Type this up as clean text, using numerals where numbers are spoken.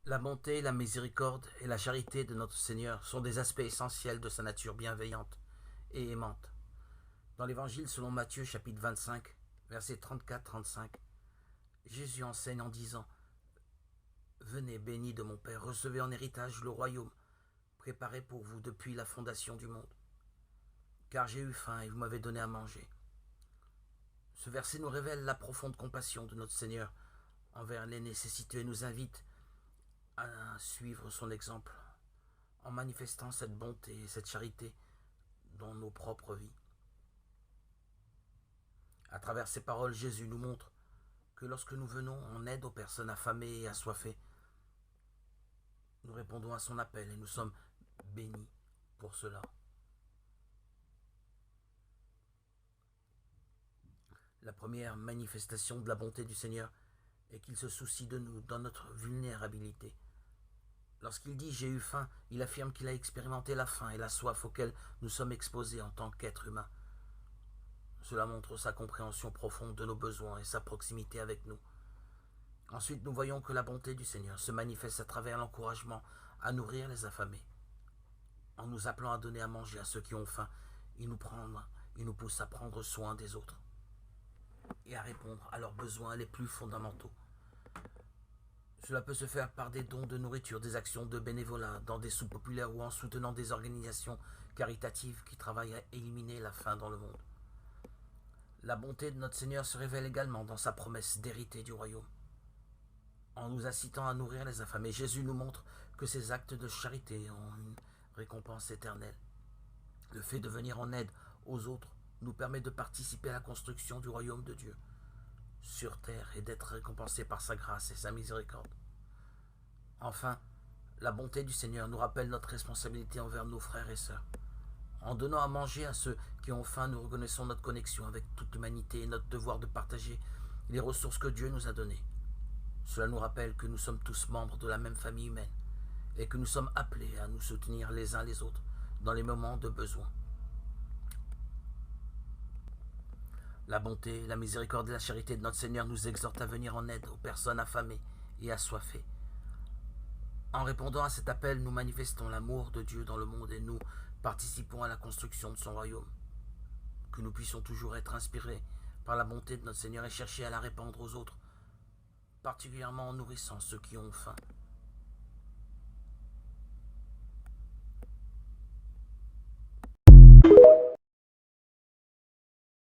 La bonté, la miséricorde et la charité de notre Seigneur sont des aspects essentiels de sa nature bienveillante et aimante. Dans l'Évangile selon Matthieu chapitre 25, versets 34-35, Jésus enseigne en disant « Venez bénis de mon Père, recevez en héritage le royaume préparé pour vous depuis la fondation du monde. Car j'ai eu faim et vous m'avez donné à manger. » Ce verset nous révèle la profonde compassion de notre Seigneur envers les nécessiteux et nous invite à suivre son exemple en manifestant cette bonté et cette charité dans nos propres vies. À travers ces paroles, Jésus nous montre que lorsque nous venons en aide aux personnes affamées et assoiffées, nous répondons à son appel et nous sommes bénis pour cela. La première manifestation de la bonté du Seigneur est qu'il se soucie de nous dans notre vulnérabilité. Lorsqu'il dit « j'ai eu faim », il affirme qu'il a expérimenté la faim et la soif auxquelles nous sommes exposés en tant qu'êtres humains. Cela montre sa compréhension profonde de nos besoins et sa proximité avec nous. Ensuite, nous voyons que la bonté du Seigneur se manifeste à travers l'encouragement à nourrir les affamés. En nous appelant à donner à manger à ceux qui ont faim, il nous pousse à prendre soin des autres et à répondre à leurs besoins les plus fondamentaux. Cela peut se faire par des dons de nourriture, des actions de bénévolat, dans des soupes populaires ou en soutenant des organisations caritatives qui travaillent à éliminer la faim dans le monde. La bonté de notre Seigneur se révèle également dans sa promesse d'hériter du royaume. En nous incitant à nourrir les affamés, Jésus nous montre que ces actes de charité ont une récompense éternelle. Le fait de venir en aide aux autres nous permet de participer à la construction du royaume de Dieu sur terre et d'être récompensé par sa grâce et sa miséricorde. Enfin, la bonté du Seigneur nous rappelle notre responsabilité envers nos frères et sœurs. En donnant à manger à ceux qui ont faim, nous reconnaissons notre connexion avec toute l'humanité et notre devoir de partager les ressources que Dieu nous a données. Cela nous rappelle que nous sommes tous membres de la même famille humaine et que nous sommes appelés à nous soutenir les uns les autres dans les moments de besoin. La bonté, la miséricorde et la charité de notre Seigneur nous exhortent à venir en aide aux personnes affamées et assoiffées. En répondant à cet appel, nous manifestons l'amour de Dieu dans le monde et nous participons à la construction de son royaume. Que nous puissions toujours être inspirés par la bonté de notre Seigneur et chercher à la répandre aux autres, particulièrement en nourrissant ceux qui ont faim.